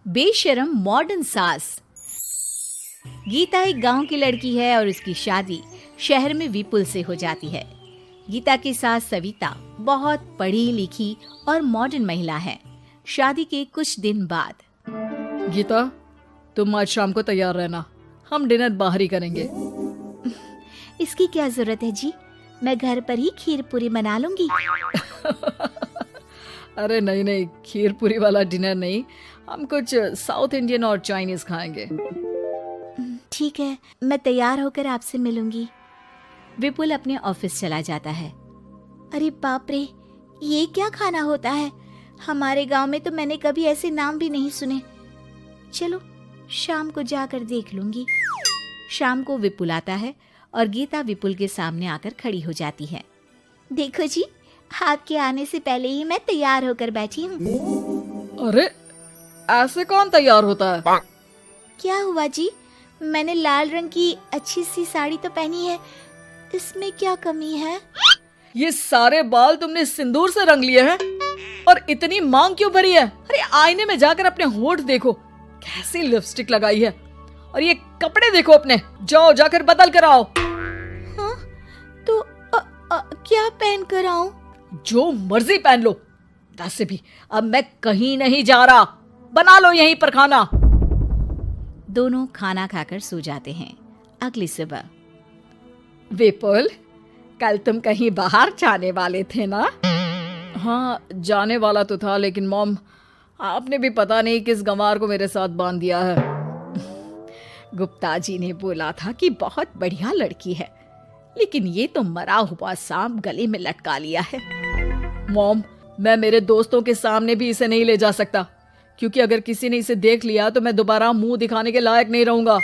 बेशरम मॉडर्न सास। गीता एक गांव की लड़की है और उसकी शादी शहर में विपुल से हो जाती है। गीता की सास सविता बहुत पढ़ी लिखी और मॉडर्न महिला है। शादी के कुछ दिन बाद, गीता, तुम आज शाम को तैयार रहना, हम डिनर बाहर ही करेंगे। इसकी क्या जरूरत है जी, मैं घर पर ही खीर पूरी बना लूंगी। अरे नहीं, खीर पूरी वाला डिनर नहीं, हम कुछ साउथ इंडियन और चाइनीज खाएंगे। ठीक है, मैं तैयार होकर आपसे मिलूंगी। विपुल अपने ऑफिस चला जाता है। अरे बाप रे, ये क्या खाना होता है? हमारे गांव में तो मैंने कभी ऐसे नाम भी नहीं सुने। चलो शाम को जाकर देख लूंगी। शाम को विपुल आता है और गीता विपुल के सामने आकर खड़ी हो जाती है। देखो जी, आपके आने से पहले ही मैं तैयार होकर बैठी हूँ। अरे ऐसे कौन तैयार होता है? क्या हुआ जी, मैंने लाल रंग की अच्छी सी साड़ी तो पहनी है, इसमें क्या कमी है? ये सारे बाल तुमने सिंदूर से रंग लिए हैं और इतनी मांग क्यों भरी है? अरे आईने में जाकर अपने होंठ देखो, कैसी लिपस्टिक लगाई है, और ये कपड़े देखो अपने, जाओ जाकर बदल कर आओ। हाँ, तो क्या पहन कर आऊं? जो मर्जी पहन लो। वैसे भी अब मैं कहीं नहीं जा रहा, बना लो यहीं पर खाना। दोनों खाना खाकर सो जाते हैं। अगली सुबह, विपुल, कल तुम कहीं बाहर जाने वाले थे ना? हाँ, जाने वाला तो था, लेकिन मॉम, आपने भी पता नहीं किस गंवार को मेरे साथ बांध दिया है। गुप्ता जी ने बोला था कि बहुत बढ़िया लड़की है, लेकिन ये तो मरा हुआ सांप गले में लटका लिया है। मॉम, मैं मेरे दोस्तों के सामने भी इसे नहीं ले जा सकता, क्योंकि अगर किसी ने इसे देख लिया तो मैं दोबारा मुंह दिखाने के लायक नहीं रहूंगा।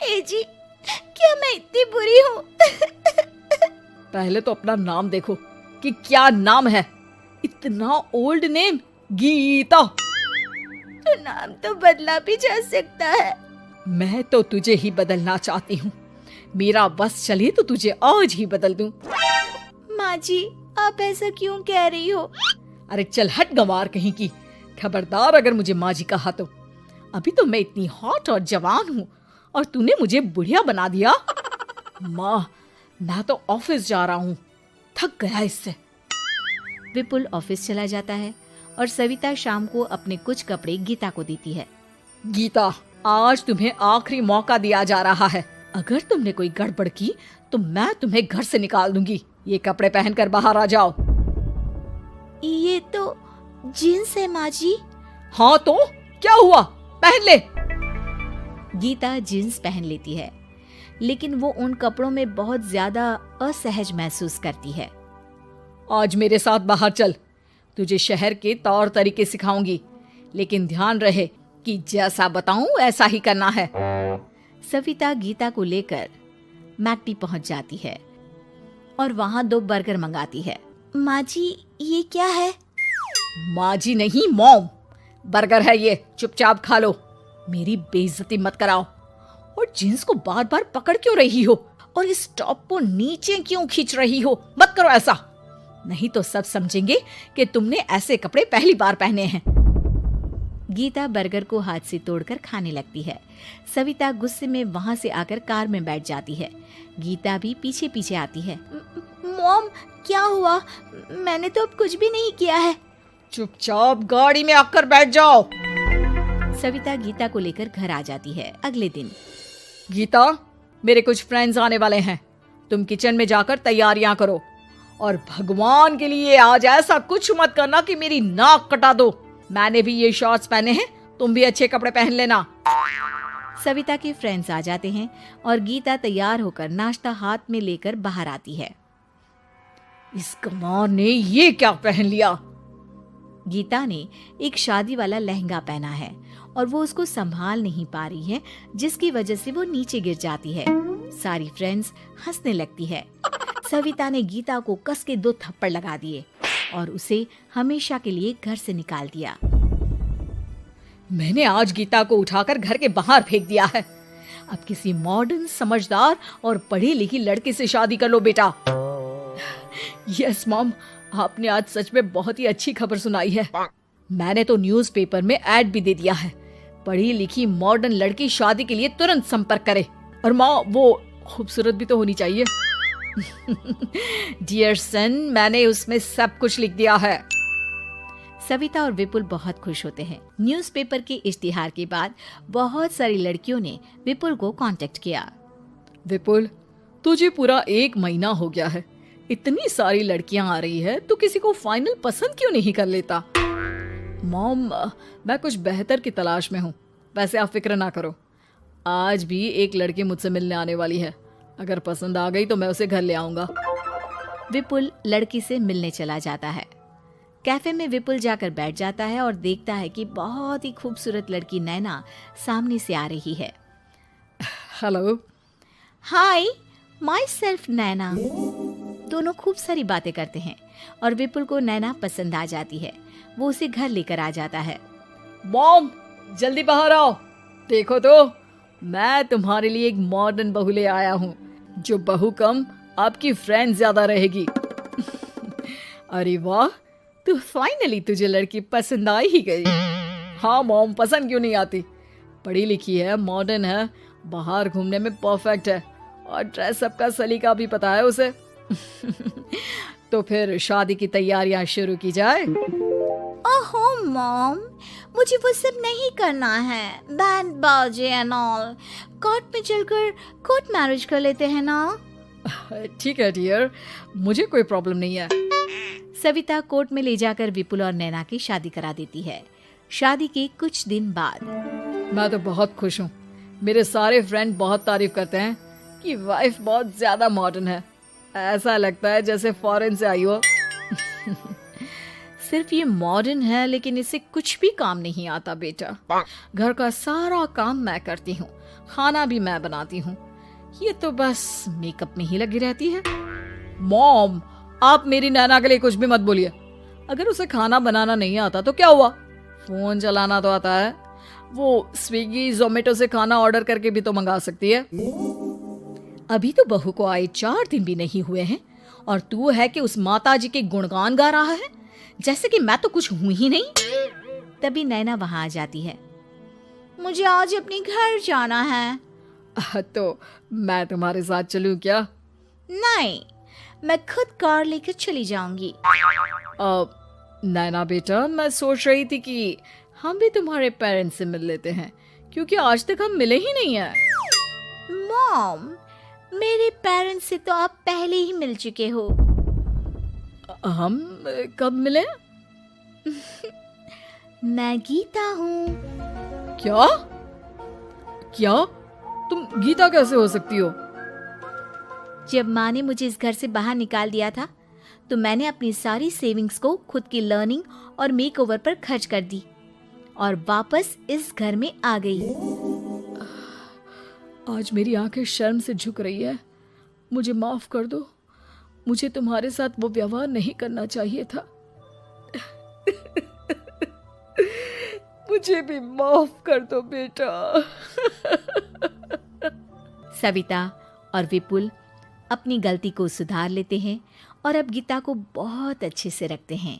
ए जी, क्या मैं इतनी बुरी हूँ? पहले तो अपना नाम देखो कि क्या नाम है। इतना ओल्ड नेम, गीता। तो नाम तो बदला भी जा सकता है। मैं तो तुझे ही बदलना चाहती हूँ। मेरा बस चले तो तुझे आज ही बदल दूं। माँ जी, आप ऐसा क्यों कह रही हो? अरे चल हट गंवार कहीं की, खबरदार अगर मुझे माँ जी कहा तो। अभी तो मैं इतनी हॉट और जवान हूँ और तूने मुझे बुढ़िया बना दिया। माँ, मैं तो ऑफिस जा रहा हूँ, थक गया इससे। विपुल ऑफिस चला जाता है और सविता शाम को अपने कुछ कपड़े गीता को देती है। गीता, आज तुम्हें आखिरी मौका दिया जा रहा है। अगर तुमने कोई गड़बड़ की तो मैं तुम्हें घर से निकाल दूंगी। ये कपड़े पहनकर बाहर आ जाओ। ये तो जींस है माँ जी। हाँ तो क्या हुआ, पहन ले। गीता जींस पहन लेती है, लेकिन वो उन कपड़ों में बहुत ज्यादा असहज महसूस करती है। आज मेरे साथ बाहर चल, तुझे शहर के तौर तरीके सिखाऊंगी, लेकिन ध्यान रहे कि जैसा बताऊं ऐसा ही करना है। सविता गीता को लेकर मैकडी पहुंच जाती है और वहां 2 बर्गर मंगाती है। माँ जी, ये क्या है? माँ जी नहीं मॉम, बर्गर है ये, चुपचाप खा लो, मेरी बेइज्जती मत कराओ। और जींस को बार बार पकड़ क्यों रही हो और इस टॉप को नीचे क्यों खींच रही हो? मत करो ऐसा, नहीं तो सब समझेंगे कि तुमने ऐसे कपड़े पहली बार पहने हैं। गीता बर्गर को हाथ से तोड़कर खाने लगती है। सविता गुस्से में वहां से आकर कार में बैठ जाती है। गीता भी पीछे पीछे आती है। मॉम, क्या हुआ? मैंने तो अब कुछ भी नहीं किया है। चुपचाप गाड़ी में आकर बैठ जाओ। सविता गीता को लेकर घर आ जाती है। अगले दिन, गीता, मेरे कुछ फ्रेंड्स आने वाले हैं, तुम किचन में जाकर तैयारियां करो, और भगवान के लिए आज ऐसा कुछ मत करना कि मेरी नाक कटा दो। मैंने भी ये शॉर्ट्स पहने हैं, तुम भी अच्छे कपड़े पहन लेना। सविता के फ्रेंड्स आ जाते हैं और गीता तैयार होकर नाश्ता हाथ में लेकर बाहर आती है। इस गंवार ने ये क्या पहन लिया? गीता ने एक शादी वाला लहंगा पहना है और वो उसको संभाल नहीं पा रही है, जिसकी वजह से वो नीचे गिर जाती है। सारी फ्रेंड्स हंसने लगती है। सविता ने गीता को कस के 2 थप्पड़ लगा दिए और उसे हमेशा के लिए घर से निकाल दिया। मैंने आज गीता को उठाकर घर के बाहर फेंक दिया है। अब किसी मॉडर्न, समझदार और पढ़ी लिखी लड़की से शादी कर लो बेटा। यस मॉम, आपने आज सच में बहुत ही अच्छी खबर सुनाई है। मैंने तो न्यूज़पेपर में ऐड भी दे दिया है, पढ़ी लिखी मॉडर्न लड़की शादी के लिए तुरंत संपर्क करे। और माँ, वो खूबसूरत भी तो होनी चाहिए। डियर सन, मैंने उसमें सब कुछ लिख दिया है। सविता और विपुल बहुत खुश होते हैं। न्यूज़पेपर के इश्तिहार के बाद बहुत सारी लड़कियों ने विपुल को कांटेक्ट किया। विपुल, तुझे पूरा 1 महीना हो गया है, इतनी सारी लड़कियां आ रही है, तू किसी को फाइनल पसंद क्यों नहीं कर लेता? मॉम, मैं कुछ बेहतर की तलाश में हूँ। वैसे आप फिक्र ना करो, आज भी एक लड़की मुझसे मिलने आने वाली है। अगर पसंद आ गई तो मैं उसे घर ले आऊंगा। विपुल लड़की से मिलने चला जाता है। कैफे में विपुल जाकर बैठ जाता है और देखता है कि बहुत ही खूबसूरत लड़की नैना सामने से आ रही है। हेलो। हाय, माई सेल्फ नैना। दोनों खूब सारी बातें करते हैं और विपुल को नैना पसंद आ जाती है। वो उसे घर लेकर आ जाता है। मॉम, जल्दी बाहर आओ, देखो तो मैं तुम्हारे लिए एक मॉडर्न बहू ले आया हूँ, जो बहू कम आपकी फ्रेंड ज्यादा रहेगी। अरे वाह, तो फाइनली तुझे लड़की पसंद आ ही गई। हाँ मॉम, पसंद क्यों नहीं आती? पढ़ी लिखी है, मॉडर्न है, बाहर घूमने में परफेक्ट है और ड्रेसअप का सलीका भी पता है उसे। तो फिर शादी की तैयारियां शुरू की जाए। ओहो मॉम, मुझे वो सब नहीं करना है। बैंड बाजे एंड ऑल। कोर्ट में चलकर कोर्ट मैरिज कर लेते हैं ना। ठीक है डियर, मुझे कोई प्रॉब्लम नहीं है। सविता कोर्ट में ले जाकर विपुल और नैना की शादी करा देती है। शादी के कुछ दिन बाद मैं तो बहुत खुश हूँ। मेरे सारे फ्रेंड बहुत तारीफ करते हैं कि वाइफ बहुत ज्यादा मॉडर्न है। ऐसा लगता है जैसे फॉरेन से आई हो। सिर्फ ये मॉडर्न है, लेकिन इसे कुछ भी काम नहीं आता बेटा। घर का सारा काम मैं करती हूँ, खाना भी मैं बनाती हूँ। ये तो बस मेकअप में ही लगी रहती है। मॉम, आप मेरी नैना के लिए कुछ भी मत बोलिए। अगर उसे खाना बनाना नहीं आता तो क्या हुआ, फोन चलाना तो आता है। वो स्विगी जोमेटो से खाना ऑर्डर करके भी तो मंगा सकती है। अभी तो बहू को आए 4 दिन भी नहीं हुए हैं और तू है कि उस माता जी के गुणगान गा रहा है, जैसे कि मैं तो कुछ हूं ही नहीं। तभी नैना वहां आ जाती है। मुझे आज अपने घर जाना है। तो मैं तुम्हारे साथ चलूं क्या? नहीं, मैं खुद कार लेकर चली जाऊंगी। नैना बेटा, मैं सोच रही थी कि हम भी तुम्हारे पेरेंट्स से मिल लेते हैं, क्योंकि आज तक हम मिले ही नहीं हैं। मॉम, मेरे पेरेंट्स से तो आप पहले ही मिल चुके हो। हम कब मिले? मैं गीता हूँ। क्या? क्या? तुम गीता कैसे हो सकती हो? जब माँ ने मुझे इस घर से बाहर निकाल दिया था, तो मैंने अपनी सारी सेविंग्स को खुद की लर्निंग और मेकओवर पर खर्च कर दी और वापस इस घर में आ गई। आज मेरी आंखें शर्म से झुक रही है। मुझे माफ कर दो, मुझे तुम्हारे साथ वो व्यवहार नहीं करना चाहिए था। मुझे भी माफ कर दो बेटा। सविता और विपुल अपनी गलती को सुधार लेते हैं और अब गीता को बहुत अच्छे से रखते हैं।